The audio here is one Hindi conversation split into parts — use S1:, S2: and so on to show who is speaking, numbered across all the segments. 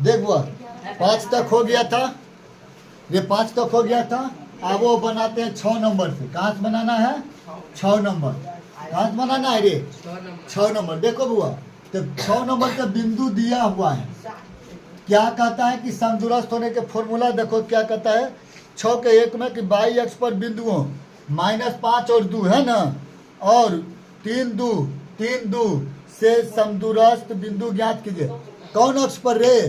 S1: देख बुआ 5 तक हो गया था, ये 5 तक हो गया था। अब वो बनाते हैं 6 नंबर से। कहाँ से बनाना है? 6 नंबर। कहाँ से बनाना है रे? 6 नंबर। देखो बुआ, तो 6 नंबर का बिंदु दिया हुआ है। क्या कहता है कि समदूरस्थ होने के फॉर्मूला देखो क्या कहता है 6 के 1 में कि बाई अक्ष पर बिंदुओं -5 और 2 है ना, और 3 2 से समदूरस्थ बिंदु ज्ञात कीजिए। कौन अक्ष पर रे?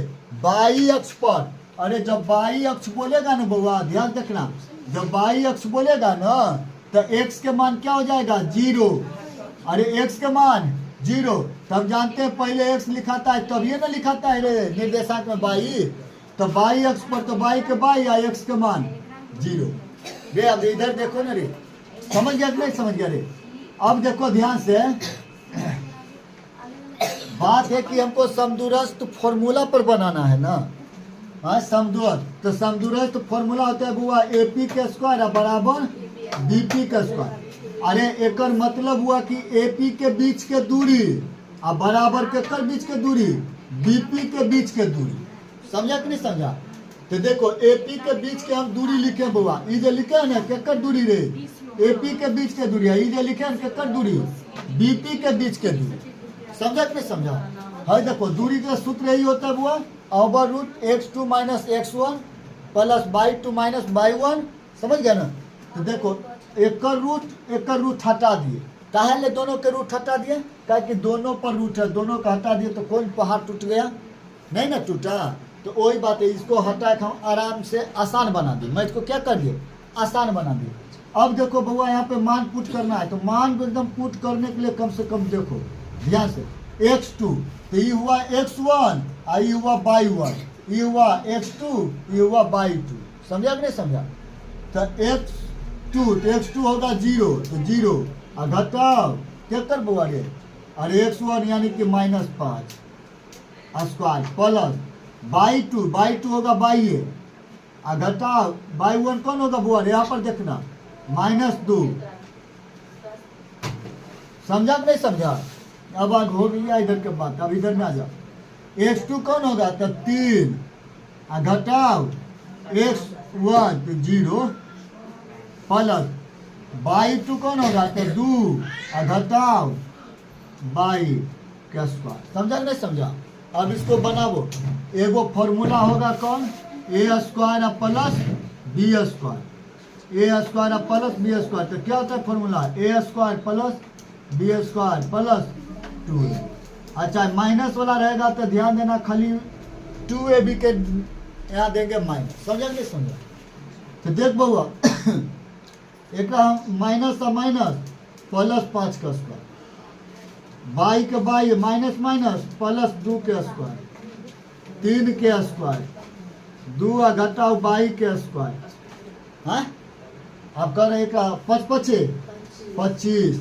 S1: बाई अक्ष पर। अरे जब बाई अक्ष बोलेगा ना बउआ, ध्यान रखना, जब बाई अक्ष बोलेगा ना तो x के मान क्या हो जाएगा? 0। अरे x के मान 0। तब जानते हैं पहले x लिखाता है तब ये ना लिखाता है रे निर्देशांक में बाई। तो बाई अक्ष पर तो बाई के बाई या x के मान 0। रे अब इधर देखो ना रे, समझ गया कि नहीं समझ गया रे? अब देखो ध्यान से, बात है कि हमको समदूरस्थ फॉर्मूला पर बनाना है ना। हाँ समदूरस्थ, तो समदूरस्थ फॉर्मूला होता है बुआ AP के स्क्वायर बराबर BP का स्क्वायर। अरे एक मतलब हुआ कि AP के बीच के दूरी और बराबर केकर बीच के दूरी? BP के बीच के दूरी। समझा कि नहीं समझा? तो देखो AP के बीच के हम दूरी लिखे बुआ, ये जो लिखे है ना केकर दूरी रे? AP के बीच के दूरी है। ये जो लिखे है केकर दूरी? BP के बीच के दूरी। समझा कि नहीं समझा? है देखो दूरी का सूत्र यही होता है बुआ, over root x2 minus x1 plus y2 minus y1। समझ गया ना? तो देखो एक रूट हटा दिए। काहे ले दोनों के रूट हटा दिए? क्या कि दोनों पर रूट है, दोनों का हटा दिए तो कौन पहाड़ टूट गया? नहीं ना टूटा। तो वही बात है, इसको हटा के हम आराम से आसान बना दिए। मैं इसको क्या कर दिए? आसान बना दिए। अब देखो बउआ यहाँ पे मान पुट करना है, तो मान को एकदम पुट करने के लिए कम से कम देखो ध्यान से x2, तो ये हुआ x1 और ये हुआ y1, ये हुआ x2, ये हुआ y2। समझा कि नहीं समझा? तो x2 तो x2 होगा 0, तो 0 और घटाओ क्या कर बुआ रे? अरे x1 यानी कि -5 स्क्वायर प्लस y2 होगा y और घटाओ y1 कौन होगा बुआ रे? यहाँ पर देखना -2। समझा कि नहीं समझा? अब आग हो गया इधर के बात। अब इधर में आ जाओ। x2 कौन होगा? तो 3 और घटाओ x1 तो 0 प्लस y2 कौन होगा? तो 2 और घटाओ y का स्क्वायर। समझा कि नहीं समझा? अब इसको बनाओ। एगो फॉर्मूला होगा कौन? a square plus b square, a square plus b square. तो क्या होता है formula? a square plus b square plus 2। अच्छा माइनस वाला रहेगा तो ध्यान देना खाली 2ab के यहाँ देंगे माइनस। समझा नहीं समझा? तो देख बउआ एक माइनस का माइनस प्लस 5 का स्क्वायर, बाई के बाई माइनस माइनस प्लस 2 के स्क्वायर, 3 के स्क्वायर, 2 घटाओ बाई के स्क्वायर। हाँ अब कर रहे का 25।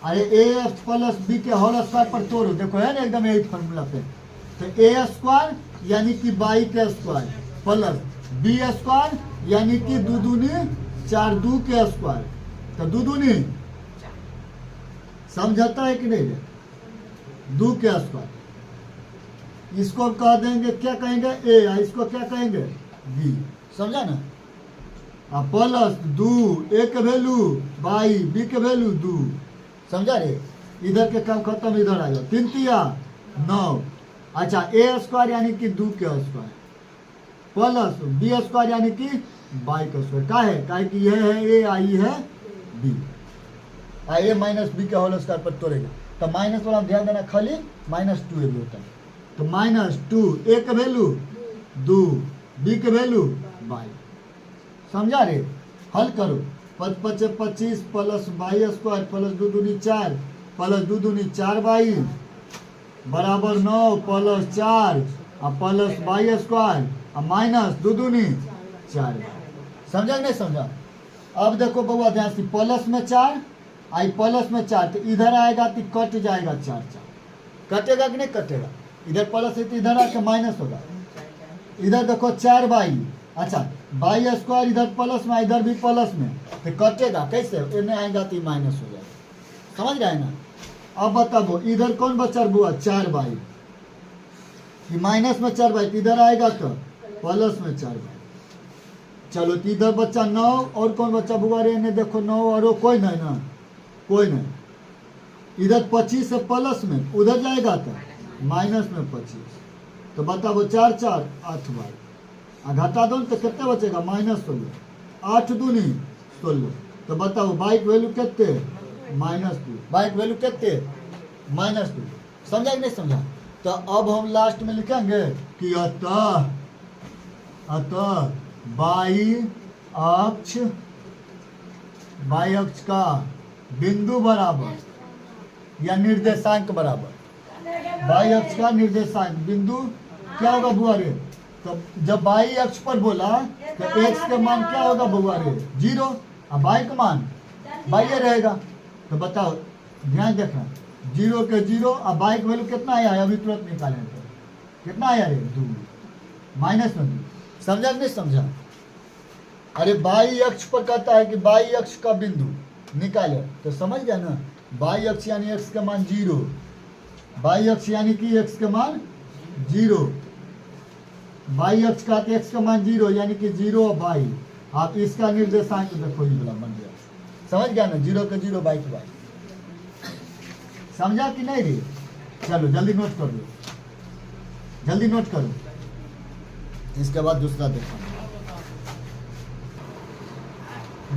S1: अरे a प्लस b के होल स्क्वायर पर तोड़ो। देखो है ना एकदम यही फॉर्मूला पे। तो a स्क्वायर यानी कि बाई के स्क्वायर प्लस b स्क्वायर यानी कि 2 दूनी 4 2 के स्क्वायर। तो 2 दूनी समझाता है कि नहीं रे? 2 के स्क्वायर। इसको कह देंगे क्या कहेंगे? a, इसको क्या कहेंगे? b। समझा ना? प्लस 2 a के वैल्यू बाई, b के वैल्यू 2। समझा रे? इधर के काम खत्म, इधर आ जाओ। 3 तिया 9। अच्छा a स्क्वायर यानी कि 2 के स्क्वायर प्लस b स्क्वायर यानी कि बाई का स्क्वायर। का है? काहे कि यह है a, आई है b। a माइनस b के होल स्क्वायर पर तोड़ेगा तो माइनस वाला ध्यान देना खाली -2ab होता है। तो -2 a के वैल्यू 2, b के वैल्यू बाई। समझा रे? हल करो। 5 5 25 प्लस बाई स्क्वायर प्लस 2 दूनी 4 प्लस 2 दूनी 4 बाई बराबर 9 प्लस 4 और प्लस बाई स्क्वायर और माइनस 2 दूनी 4। समझा नहीं समझा? अब देखो बउआ ध्यान से, प्लस में 4 आई प्लस में 4 तो इधर आएगा तो कट जाएगा 4 4। कटेगा कि नहीं कटेगा? इधर प्लस है तो इधर आके माइनस होगा। इधर देखो 4 बाई, अच्छा बाई स्क्वायर इधर प्लस में इधर भी प्लस में तो कटेगा कैसे? इन्हें आएगा तो माइनस हो जाएगा। समझ रहे हैं ना? अब बताओ इधर कौन बचा बुआ? 4 बाई कि माइनस में 4 बाई, इधर आएगा तो प्लस में 4 बाई। चलो तो इधर बच्चा 9, और कौन बच्चा बुआ रे ने देखो 9, और वो कोई नहीं ना, कोई नहीं। इधर 25 से प्लस में, उधर जाएगा तो माइनस में 25। तो बताओ 4 4 8 बाई, घटा दो तो कितने बचेगा -16, 8 दूनी 16। तो बताओ बाई के वैल्यू कितने, -2। बाई के वैल्यू कितने, -2। समझा कि नहीं समझा? तो अब हम लास्ट में लिखेंगे कि अतः बाई अक्ष का बिंदु बराबर या निर्देशांक बराबर, बाई अक्ष का निर्देशांक बिंदु क्या होगा बुआ रे? तो जब बाई अक्ष पर बोला तो एक्स का मान क्या होगा बुआ रे? 0। अब बाई का मान बाई रहेगा। तो बताओ, ध्यान देखना, 0 के 0। अब बाई का वैल्यू कितना आया है? अभी तुरंत निकालें तो कितना आया रे? 2, माइनस में 2। समझा कि नहीं समझा? अरे बाई अक्ष पर कहता है कि बाई अक्ष का बिंदु निकाले, तो समझ गया ना? बाई अक्ष यानी एक्स का मान 0, बाई अक्ष यानी कि एक्स का मान 0, बाई अक्ष का एक्स का मान 0 यानी कि 0 बाई। आप इसका निर्देशांक देखो, ये वाला बन गया। समझ गया ना? 0 के 0, बाई के बाई। समझा कि नहीं रे? चलो जल्दी नोट कर लो, जल्दी नोट करो, इसके बाद दूसरा देखो।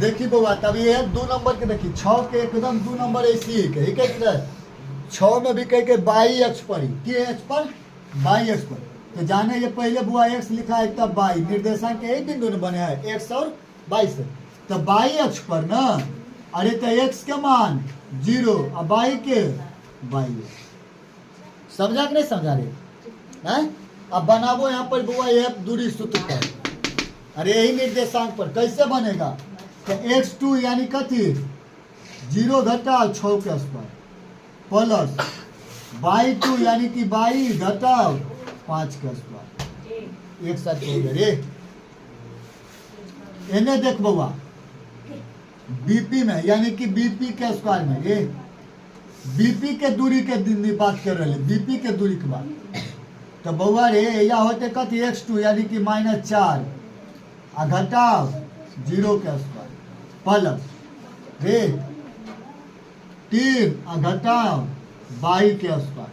S1: देखिए बउआ, तब ये 2 नंबर के देखिए, 6 के एकदम 2 नंबर ऐसी ही है। कैसे 6 में भी कह के बाई अक्ष पर ही, कि अक्ष पर? बाई अक्ष पर। तो जाने ये पहले बुआ एक्स लिखा है तब बाई, निर्देशांक के एक बिंदु ने बने हैं एक्स और बाई से। तो बाई अक्ष पर ना, अरे तो एक्स के मान 0 और बाई के बाई। समझा कि नहीं समझा रे? हैं? अब बनाबो यहाँ पर बुआ एक दूरी सूत्र पर, अरे यही निर्देशांक पर कैसे बनेगा? तो x2 यानी कथी? 0 घटाओ 6 के स्क्वायर प्लस बाई 2 यानी कि बाई घटाओ 5 के स्क्वायर। एक साथ हो गया रे। इन्हें देख बउआ, बीपी में यानी कि बीपी के स्क्वायर में, ये बीपी के दूरी के दिन बात कर रहे, बीपी के दूरी के बात। तो बउआ रे या होते कथी? x2 यानी कि -4 आ घटाओ 0 के स्क्वायर प्लस रे 3 आ घटाओ बाई के स्क्वायर।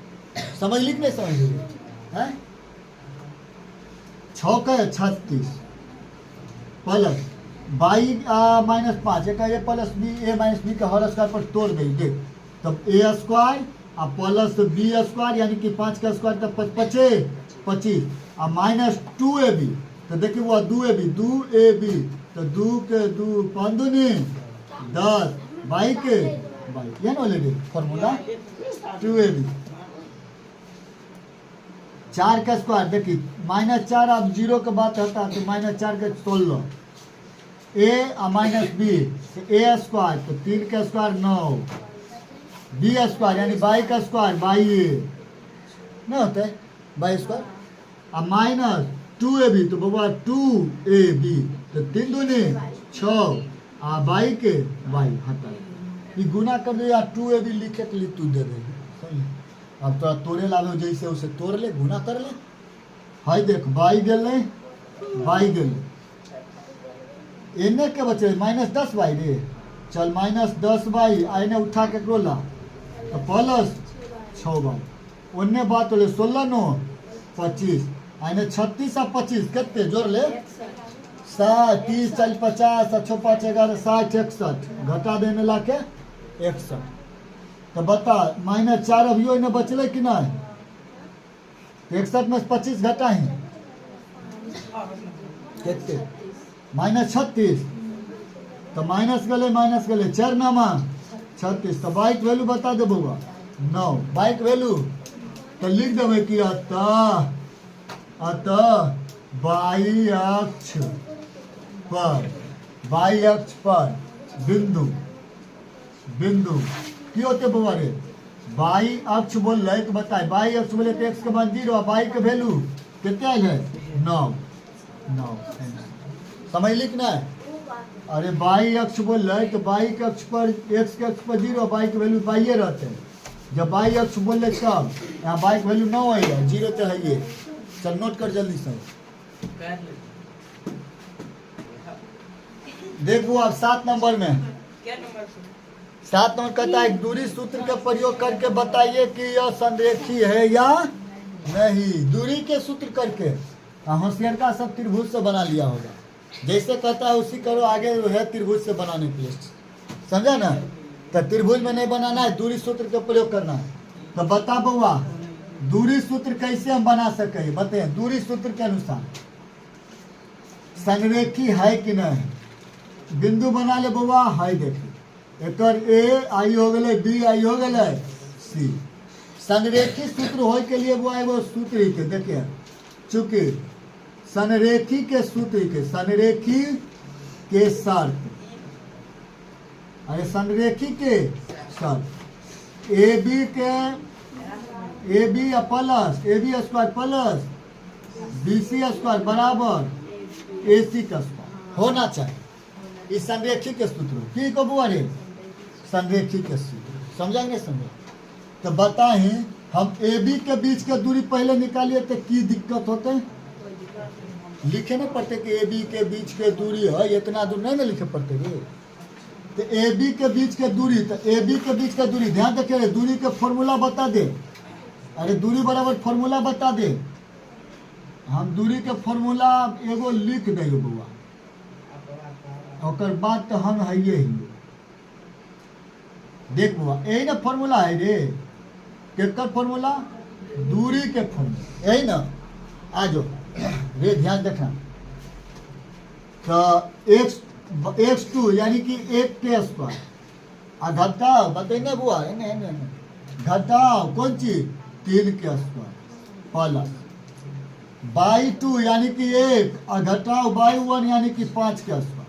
S1: समझ ली कि नहीं समझ ली? है 6 का 36 प्लस बाई -5 ये प्लस बी, ए माइनस बी का होल स्क्वायर पर तोड़ गई। देख तब ए स्क्वायर और प्लस बी स्क्वायर यानी कि 5 का स्क्वायर तब 25 और -2ab। तो देखिए वो 2ab, तो 2 के 2 5 दूनी 10 बाई के बाई, ये ना लेडे फॉर्मूला 2ab। 4 का स्क्वायर देखिए -4, अब 0 के बात हटा तो -4 के 16 ए और -b, ए स्क्वायर तो 3 का स्क्वायर 9, बी स्क्वायर यानी बाई का स्क्वायर बाई ए नहीं होता है बाई स्क्वायर, और -2ab तो बबा 2ab, तो 3 दूनी 6 आ बाई के बाई हटा, ये गुना कर दे या 2ab लिखे के लिए तू दे देगी। अब तोरा तोड़े लालो जैसे उसे तोड़ ले, गुना कर ले। हाय देख बाई गए, बाई गए, एने के बचे -10 बाई रे। चल -10 बाई आने उठा के रोला तो प्लस 6 बाई, ओने बात बोले 16 9 25 आने 36 और 25 कितने जोड़ ले 60 30 40 50 6 5 11 60 61 घटा देने ला के 61। तो बता -4 अभियो इन्हें बचले कि नहीं? 61 में 25 घटा ही कितने -36, तो माइनस गले 4 नामा 36। तो बाइक वैल्यू बता दे बउआ 9, बाइक वैल्यू तो लिख देवे कि अतः बाई अक्ष पर बिंदु की होते बउआ रे? बाई अक्ष बोल रहे तो बताए, बाई अक्ष बोले तो एक्स के मान 0 और बाई के वैल्यू कितने है 9। समझ लिख ना? अरे बाई अक्ष बोल रहे तो बाई के अक्ष पर एक्स के अक्ष पर 0, बाई के वैल्यू बाई रहते हैं। जब बाई अक्ष बोल रहे तब यहाँ बाई के वैल्यू 9 है, 0 तो है ये। चल नोट कर जल्दी से। देखो अब 7 नंबर में,
S2: क्या नंबर से?
S1: 7 नंबर कहता है दूरी सूत्र का प्रयोग करके बताइए कि यह संरेखी है या नहीं। दूरी के सूत्र करके होशियार का सब त्रिभुज से बना लिया होगा, जैसे कहता है उसी करो, आगे है त्रिभुज से बनाने के लिए, समझा ना। तो त्रिभुज में नहीं बनाना है, दूरी सूत्र का प्रयोग करना है। तो बता बउआ दूरी सूत्र कैसे हम बना सके, बताइए। दूरी सूत्र के अनुसार संरेखी है कि नहीं, बिंदु बना ले बउआ, है देखिए एकर ए आई हो गए, बी आई हो गए, सी। संरेखी सूत्र होय के लिए वो सूत्र ही के देखिए, चूंकि संरेखी के सूत्र के, संरेखी के शर्त, अरे संरेखी के शर्त A B plus A B square plus B C square बराबर ए सी का स्क्वायर होना चाहिए। इस संरेखी के सूत्र की को बुआ रे, संरेखी के सूत्र समझाएंगे, समझे। तो बताएं हम ए बी के बीच के दूरी पहले निकालिए तो की दिक्कत होते, लिखे नहीं पड़ते कि ए बी के बीच के दूरी है, इतना दूर नहीं ना लिखे पड़ते रे। तो ए बी के बीच के दूरी, तो ए बी के बीच का दूरी ध्यान रखिए, दूरी के फॉर्मूला बता दे, अरे दूरी बराबर फॉर्मूला बता दे। हम दूरी के फॉर्मूला एगो लिख दे बउआ, और बात तो हम है ही देख बउआ, यही ना फॉर्मूला है रे, केकर फॉर्मूला, दूरी के फॉर्मूला, यही ना। आ जाओ रे, ध्यान रखना। तो x2 यानी कि 1 के स्क्वायर, घटाओ बताइए बुआ, घटाओ कौन चीज, 3 के स्क्वायर प्लस बाई 2 यानी कि 1, और घटाओ बाई 1 यानी कि 5 के स्क्वायर।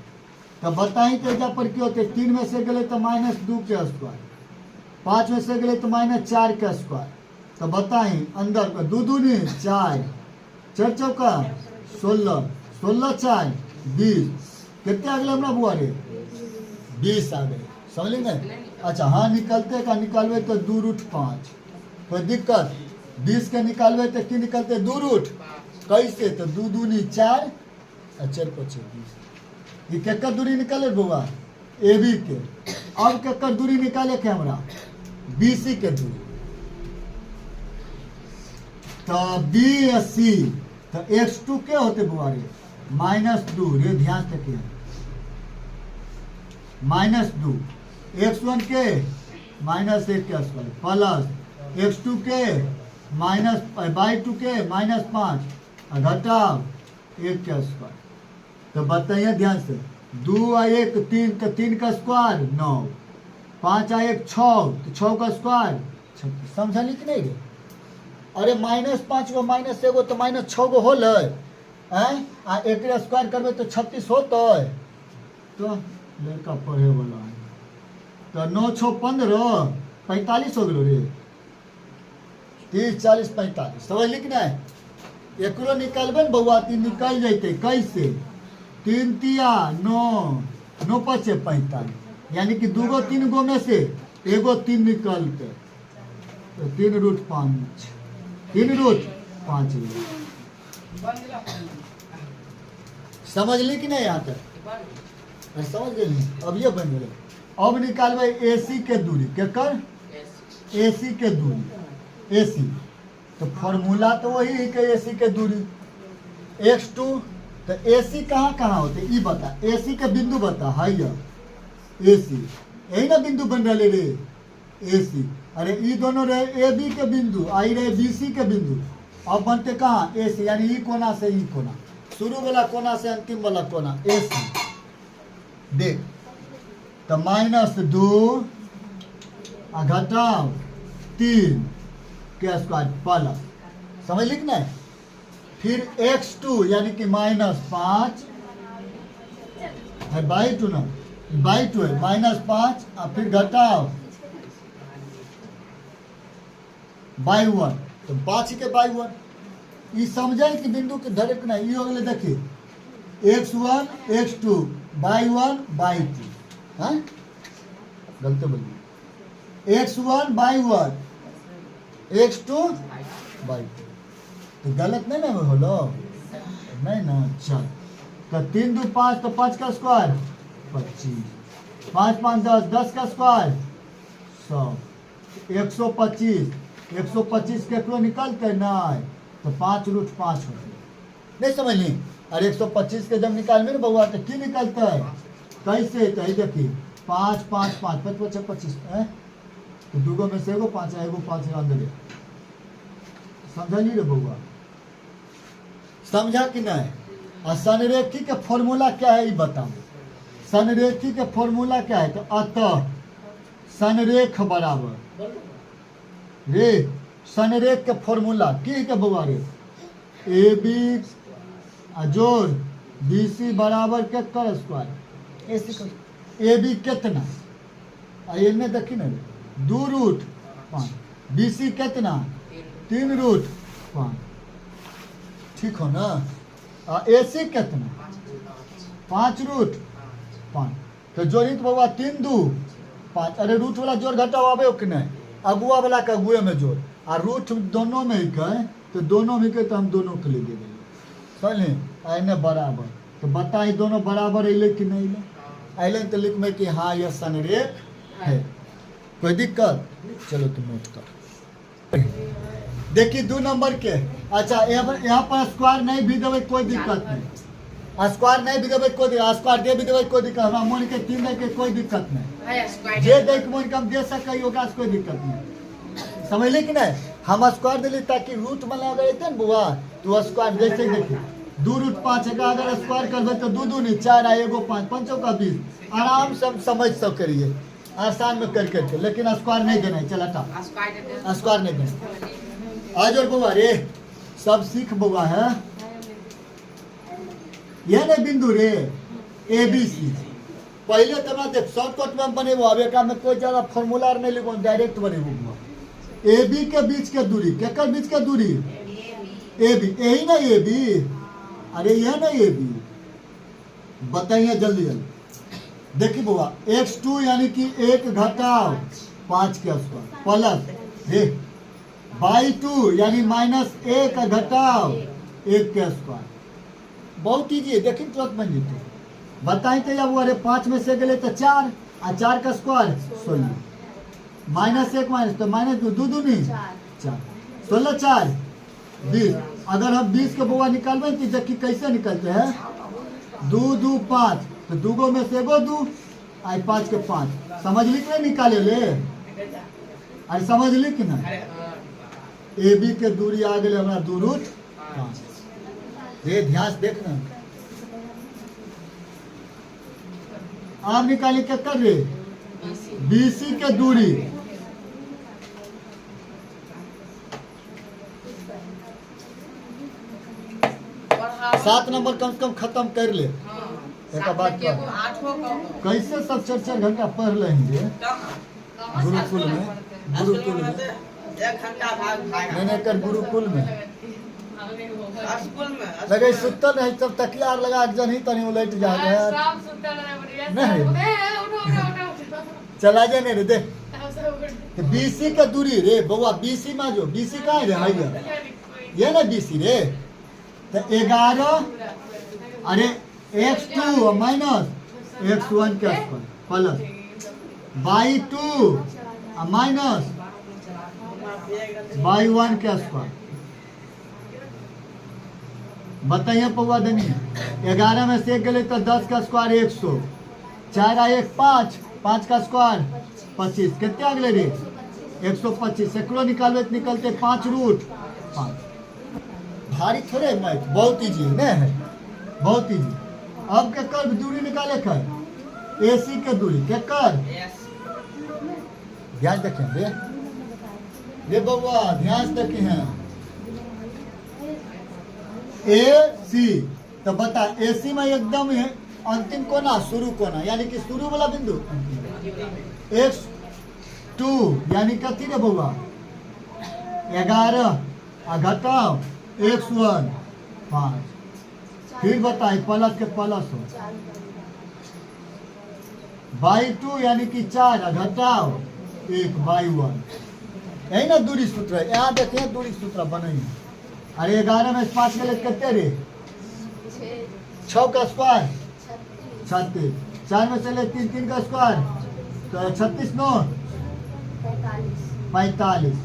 S1: तो बताई तो एजा पर क्या होते, 3 में से गए तो -2 के स्क्वायर, 5 में से गए तो -4 के स्क्वायर। तो बताई अंदर का 2 दूनी 4, 4 चौका 16, 16 4 20, कितने आ गए हमरा बुआ रे, 20 आ गए, समझ लेंगे। अच्छा हाँ, निकलते का निकालवे तो 2 रूट 5, कोई दिक्कत, 20 के निकालवे तो की निकलते 2 रूट, कैसे तो 2 दूनी 4 और 4 5 20। ये केकर दूरी निकाले बुआ, ए बी के। अब केकर दूरी निकाले के हमरा, बी सी के दूरी। तो बी सी, तो x2 के होते बुआ रे, -2 रे, ध्यान से किया, -2, x1 के -1 के स्क्वायर प्लस x2 के -2 के -5 घटाओ 1 के स्क्वायर। तो बताइए ध्यान से, 2 आ 1 3, तो 3 का स्क्वायर 9, 5 आ 1 6, तो 6 का स्क्वायर 36। समझली कि नहीं रे, अरे -5 गो -1 तो -6 गो होल, आ एक स्क्वायर करबे तो 36 होते। तो लड़का पढ़े वाला है, तो 9 6 15 45 हो गलो रे, 30 40 45, समझ लिख ना। एकरो निकालबे न बउआ, 3 निकल जैते, कैसे, 3 तिया 9, 9 5 45, यानी कि 2 गो 3 गो में से एगो 3 निकलते, तो 3 रूट 5, 3 रूट 5। समझ ली कि नहीं, यहाँ तक समझ गई, अब ये बन गए। अब निकालबे ए सी के दूरी, केकर, ए सी के दूरी, ए सी, तो फॉर्मूला तो वही है कि ए सी के दूरी x2। तो ए सी कहाँ होते ये बता, ए सी के बिंदु बता, है ए सी, यही ना बिंदु बन रहे रे, ए सी। अरे ये दोनों रहे ए बी के बिंदु, आई रहे बी सी के बिंदु, अब बनते कहाँ, ए सी, यानी ई कोना से ई कोना, शुरू वाला कोना से अंतिम वाला कोना, ए सी। देख तो -2 घटाओ 3 के स्क्वायर प्लस, समझ लिख ना। फिर x2 यानी कि -5 है, बाई 2 ना, बाई 2 है, -5, और फिर घटाओ बाई 1, तो 5 के बाई 1। ये समझाए कि बिंदु के धरे के नहीं, ये हो गए देखिए x1 x2 बाई 1 बाई 2, हाँ गलती बोलिए, x1 बाई 1 x2 बाई 2। तो गलत नहीं ना होलो, नहीं ना। चल तो 3 2 5 तो 5 का स्क्वायर 25, 5 5 10, 10 का स्क्वायर 100, 125, 125 केकरो निकलते नहीं तो 5 रूट 5 होते, नहीं समझली। और 125 के जब निकालबे ना बउआ तो की निकलते है, कैसे तो देखी 5 5 5 5 5 25 तो दूगो में से एगो 5 एगो 5 अंदर, समझली रे बउआ, समझा कि नहीं। और संरेखी के फॉर्मूला क्या है ये बताओ, संरेखी के फॉर्मूला क्या है, तो अतः संरेख बराबर रे, संरेख के फॉर्मूला की है के बउआ रे, ए बी जोड़ बी सी बराबर के कर स्क्वायर, ए बी कितना एने देखी ना 2 रूट 5, बी सी कितना 3 रूट 5, ठीक हो ना। ए सी कितना 5 रूट 5, तो जोड़ी तो बाबा 3 2 5, अरे रूट वाला जोड़ घटाओ आवे कि नहीं, अगुआ वाला के अगुए में जोड़, और रूट दोनों में ही कहे तो दोनों में कहे तो हम दोनों के लिए दे देंगे, समझले। आने बराबर तो बताई दोनों बराबर अले कि नहीं अले, तो लिख में कि हाँ यह संरेख है, कोई दिक्कत। चलो तुम नोट कर देखिए 2 नंबर के। अच्छा यहाँ पर स्क्वायर नहीं भी देवे कोई दिक्कत नहीं, स्क्वायर नहीं भी देवे कोई दिक्कत, स्क्वायर दे भी देवे कोई दिक्कत, हमरा मन के 3 दे के कोई दिक्कत नहीं, जे दे के मन कम दे सके ओकरा से कोई दिक्कत नहीं, समझले कि नहीं। हम स्क्वायर दिली ताकि रूट बना गए थे ना बुआ, तो स्क्वायर जैसे देखिए 2 रूट 5 है, अगर स्क्वायर करबे तो 2 2 नहीं 4 आ एगो 5 5 का 20, आराम से हम समझ सब करिए आसान में कर करके, लेकिन स्क्वायर नहीं देना है। चल हटा स्क्वायर नहीं देना। आज और बउआ रे सब सीख बउआ है, यह नहीं बिंदु रे ए बी सी, पहले तो देख शॉर्टकट में बनेबो, अब एक में कोई ज्यादा फॉर्मूला नहीं लिखो, डायरेक्ट बनेबो। ए बी के बीच के दूरी, केकर बीच के दूरी ए बी, यही ना ए बी, अरे यह ना ए बी, बताइए जल्दी जल्दी। देखिए बुआ x2 यानी कि 1 घटाओ 5 के स्क्वायर प्लस रे बाई 2 यानी -1 घटाओ 1 के स्क्वायर, बहुत इजी है, देखिए तुरंत बन जेते। बताई तो जब अरे 5 में से गए तो 4 और 4 का स्क्वायर 16, -1 माइनस तो -2 2 2 नहीं 4, 16 4 20, अगर हम 20 के बुआ निकालबे तो देखिए कैसे निकलते हैं 2 2 5, तो दूगो में से एगो 2 आई 5 के 5, समझ ली कि नहीं निकाले ले, अरे समझ ली कि ना। ए बी के दूरी आ गए हमारा 2 रूट 5, ये ध्यान से देखना। आप निकाली क्या कर रहे बी सी के दूरी, सात नंबर कम से कम खत्म कर ले। एक बात कैसे सब 4 घंटा पढ़ लेंगे गुरुकुल में, गुरुकुल में नहीं कर गुरुकुल में लगे सुतल है सब तकिया लगा के जनी तनी उलट जा नहीं चला जाने रे देख तो बीसी का दूरी रे बउआ, बीसी में जो बीसी कहाँ है भैया, ये ना बीसी रे, तो 11 अरे x2 माइनस x1 के square plus by 2 minus by 1 के स्क्वायर। बताइए पौवा देनी 11 में से गए तो 10 का स्क्वायर 100, 4 आ 1 5, 5 का स्क्वायर 25, कितने अगले रे 125, सैकड़ो निकालवे तो निकलते 5 रूट 5। भारी थोड़े मैथ, बहुत इजी है, बहुत इजी। अब के कर दूरी निकाले कर ए सी के दूरी के कर, ध्यान देखें रे बउआ, ध्यान से देखे हैं ए सी, तो बता ए सी में एकदम है अंतिम कोना शुरू कोना, यानी कि शुरू वाला बिंदु x2 यानी कथी रे बउआ 11 आ घटाओ x1 5, फिर बताए प्लस के प्लस हो बाई 2 यानी कि 4 घटाओ 1 बाई 1, यही ना दूरी सूत्र है। यहाँ देखिए दूरी सूत्र बने अरे 11 में 5 के लिए कितने रे? 6 का स्क्वायर 36, 4 में चले 3, 3 का स्क्वायर तो 36 9 45,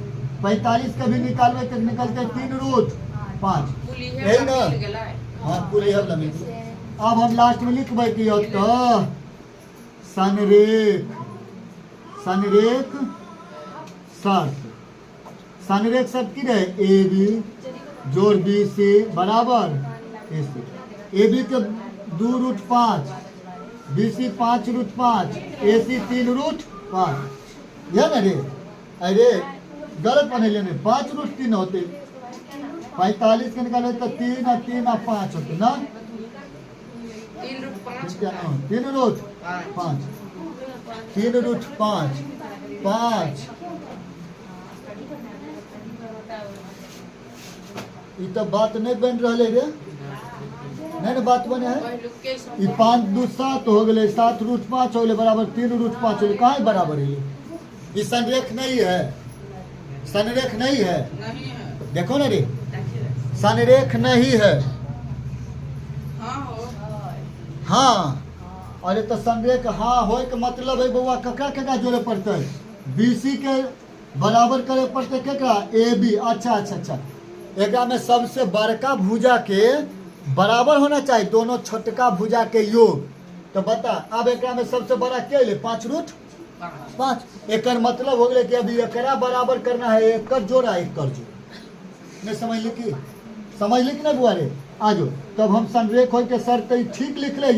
S1: 45 का भी निकालवे तो निकलते 3 रूट 5 यही ना। हाँ पूरी अब लमी। अब हम लास्ट में लिखबे कि तो संरेख शर्त, संरेख शर्त की रहे ए बी जोड़ बी सी बराबर ए सी। ए बी के 2 रूट 5, बी सी 5 रूट 5, ए सी 3 रूट 5। यह ना रे? अरे गलत बने लेने 5 रूट 3 होते, 45 के निकाले तो 3 और 3 और 5 होते ना। 3 रूट 5, 3 रूट 5, 5 ये तो बात नहीं बन रहा रे, नहीं ना बात बने है। ये 5 2 7 हो गए, 7 रूट 5 हो गए बराबर 3 रूट 5 हो गए। कहाँ बराबर है ये? संरेख नहीं है, संरेख नहीं है। देखो ना रे, संरेख नहीं है। हाँ अरे तो संरेख हाँ हो के मतलब है बउआ ककरा ककरा जोड़े पड़ते है? बीसी के बराबर करे पड़ते केकरा? A B. अच्छा एक में सबसे बड़का भुजा के बराबर होना चाहिए दोनों छोटका भुजा के योग। तो बता अब एक में सबसे बड़ा क्या ले? 5 रूट 5। एक मतलब हो गए कि अभी एकरा बराबर करना है, एक कर जोड़ा एक कर जोड़। नहीं समझ ली कि समझ ली कि नहीं बुआ रे? आजो तब हम संरेख हो के सर तो ठीक लिख ले,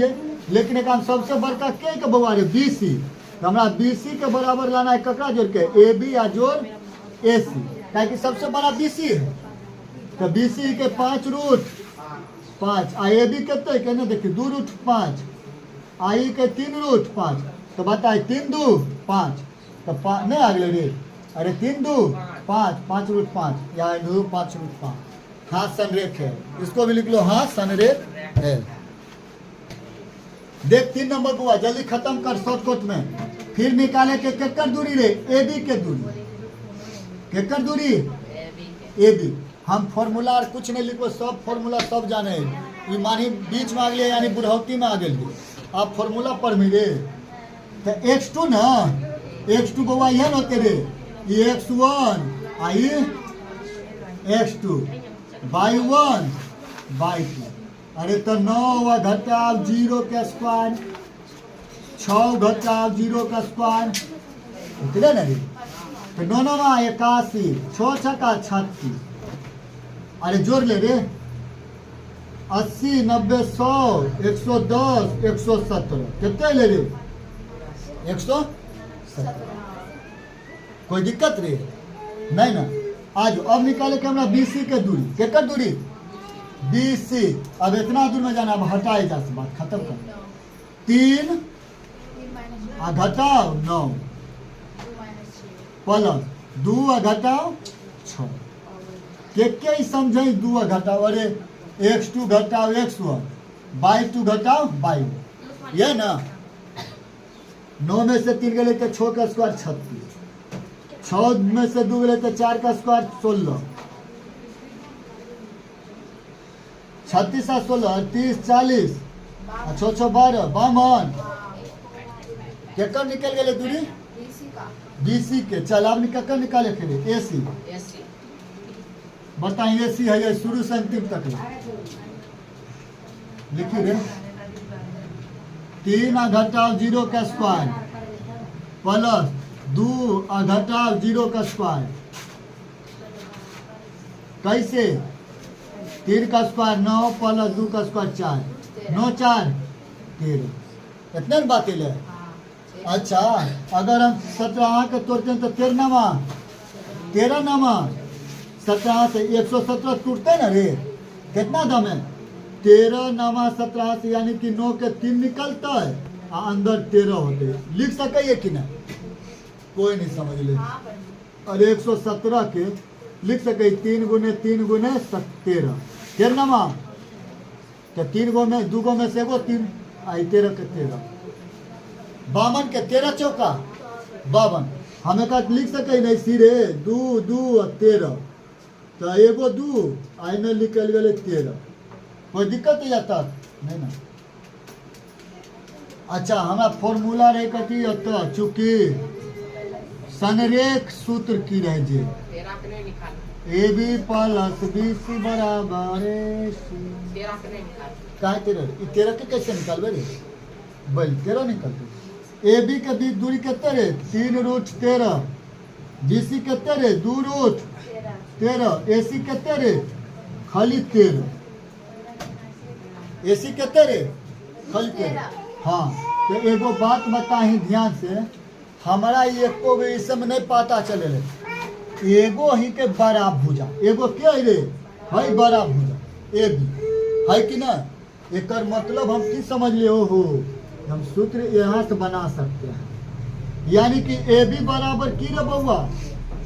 S1: लेकिन एक सबसे बड़का के बउआ रे? B C. तो हमारा बी सी के बराबर लाना है ककरा जोड़ के? ए बी या जोड़ ए सी, ताकि सबसे बड़ा बी सी है। तो बी सी के 5 रूट 5 आ ए बी कितने कहने देखिए 2 रूट 5, आई के 3 रूट 5। तो बताए 3 2 5 तो नहीं आ गए रे? अरे 3 2 5, 5 रूट 5 या 5 रूट 5। हाँ संरेख है, इसको भी लिख लो। हाँ संरेख है। देख 3 नंबर को जल्दी खत्म कर शॉर्टकट में। फिर निकाले के केकर दूरी रे? ए बी के दूरी। केकर दूरी? A B. हम फॉर्मूला और कुछ नहीं लिखो, सब फॉर्मूला सब जाने। ये मानी बीच में आ गए यानी बुढ़ौती में आ गए। आप फॉर्मूला पढ़ मिले तो x2 ना, x2 बउआ यह होते रे ये x1 आई x2 y1 y2। अरे तो 9 घटाव 0 का स्क्वायर, 6 घटाव 0 का स्क्वायर उतरे ना रे? तो 9 9 81, 6 छक्का 36। अरे जोड़ ले रे 80 90 100 110 117 कितने ले रे? 117। कोई दिक्कत रे? नहीं ना। आज अब निकाले के हमरा बीसी के दूरी। केकर दूरी? बीसी। अब इतना दूर में जाना, अब हटाए जा से बात खत्म कर। 3 आ घटाओ 9 प्लस 2 घटाओ 6 के ही समझे 2 घटाओ। अरे x2 घटाओ x1 y2 घटाओ y1 ये ना। 9 में से 3 गए तो 6 का स्क्वायर 36, 6 में से 2 गए तो 4 का स्क्वायर 16, 36 और 16 30 40 6 6 12 52। केकर निकल गए दूरी? बीसी के। चल अब निकल निकाले के लिए एसी। बताइए एसी है ये शुरू से अंतिम तक लिखिए रे। 3 घटाव 0 का स्क्वायर प्लस 2 घटाव 0 का स्क्वायर कैसे? 3 का स्क्वायर 9 प्लस 2 का स्क्वायर 4, 9 4 13। इतने बातें ले। अच्छा अगर हम 17 के तोड़ते हैं तो 13 नामा 17 से 117 टूटते ना रे? कितना दम है? 13 नामा 17 से यानी कि 9 के 3 निकलता है और अंदर 13 होते हैं। लिख सके कि ना? कोई नहीं समझ ले। और 117 के लिख सके 3 गुने 3 गुने 13 13 तो 3 गो में 2 गो में से 3 आई 13 के 13 52 के 13 चौका 52। हमें का लिख सके नहीं सिरे 2 2 13 तो एगो 2 आई में निकल गए 13। कोई दिक्कत है जाता नहीं ना। अच्छा हमारा फॉर्मूला रहे कथी होता चूंकि संरेख सूत्र की रह जे A B plus B C बराबर का 13 के कैसे निकालबे रे भाई 13 निकलते। ए बी के बीच दूरी कितने रे 3√13, बी सी कितने रे 2√13, ए सी कितने रे खाली 13, ए सी कितने रे खाली 13। हाँ तो एगो बात बताही ध्यान से, हमारा एको भी इस समय नहीं पता चले एगो ही के बड़ा भुजा एगो क्या रे है बड़ा भुजा ए बी है कि ना। एक मतलब हम की समझ लिए हो हम सूत्र यहाँ से बना सकते हैं, यानी कि ए बी बराबर की रे बउआ,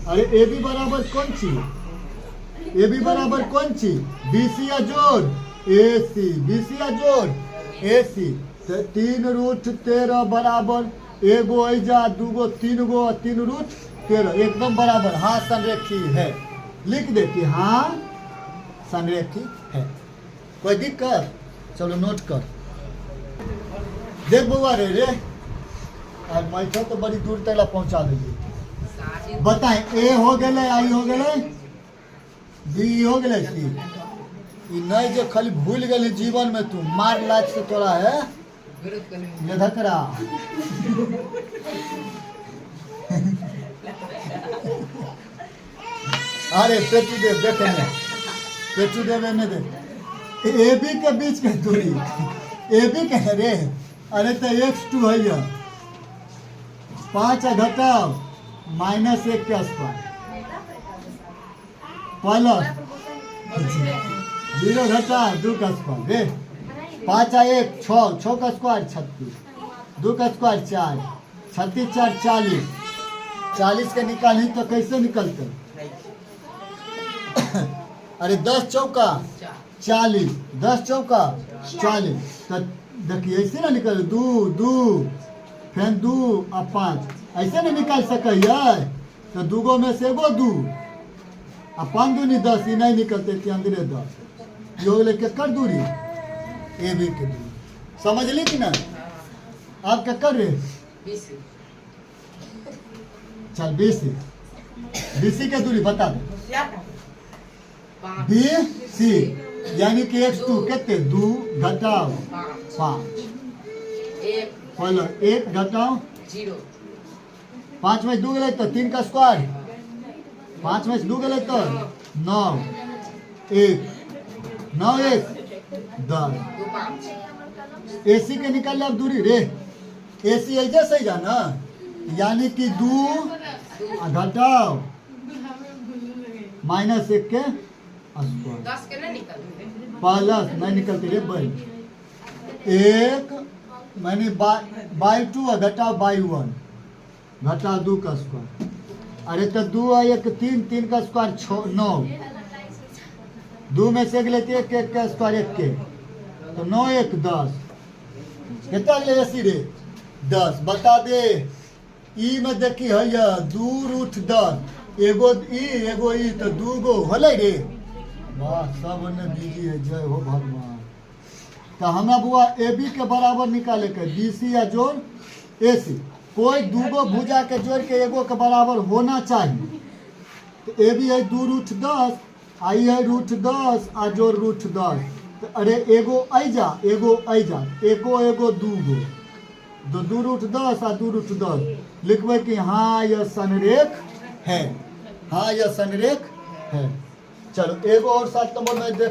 S1: अरे ए बी बराबर कौन चीज, ए बी बराबर कौन चीज बी सी या जोड़ ए सी, बी सी या जोड़ ए सी। 3√13 बराबर एगो ऐजा दूगो 3√13 एकदम बराबर। हाँ संरेखी है, लिख दे कि हाँ संरेखी है। कोई दिक्कत चलो नोट कर देख बउआ रे और मैं तो बड़ी दूर तक पहुंचा देगी। बताए ए हो गए आई हो गए बी हो गए सी नहीं जो खाली भूल गए जीवन में तू मार लाच से तोड़ा है धकरा। अरे पेटू देव देखे में पेटू देव में दे ए बी के बीच के दूरी ए बी के रे अरे तो x2 है 5 घटाओ -1 के स्क्वायर प्लस 0 घटा 2 का स्क्वायर रे 5 1 6 का स्क्वायर 36, 2 का स्क्वायर 4, 36 4 40, 40 के निकाली तो कैसे निकलते अरे 10 चौका 40, 10 चौका 40 तो देखिए ऐसे ना निकल 2 2 फिर 2 और 5 ऐसे नहीं निकाल सके तो दूगो में से एगो 2 और 5 दूनी 10 ही नहीं निकलते थे अंदर 10 यो लेके कर दूरी ए बी के दूरी समझ ली कि ना। आप क्या कर रहे चल BC के दूरी बता दे BC यानी कि x2 कितने 2 घटाओ 5 बोलो 1 घटाओ 0, 5 में 2 गए तो 3 का स्क्वायर, 5 में 2 गए तो 9 1 9 1 10 AC के निकाल ले अब दूरी रे AC ऐसे सही जाना यानी कि 2 घटाओ -1 के स्क्वायर 10 के नहीं निकलते प्लस नहीं निकलते रे भाई 1 मैंने बाई 2 घटाओ बाई 1 घटाओ 2 का स्क्वायर। अरे तो 2 1 3 का स्क्वायर 9, 2 में से लेते 1 का स्क्वायर 1 के तो 9 1 10 कितना ले ऐसी रे 10 बता दे ई में देखी है 2√10 एगो ई तो 2 गो होले रे वाह सब ने बीजी है जय हो भगवान। तो हमें बुआ ए बी के बराबर निकाले के BC या जोड़ AC कोई दूगो भुजा के जोड़ के एगो के बराबर होना चाहिए। तो ए बी है 2√10 आई है √10 आ जोड़ √10 तो अरे एगो ऐजा एगो दूगो तो 2√10 आ 2√10 लिखबे कि हाँ यह संरेख है, हाँ यह संरेख है। चलो एगो और 7 नंबर में देख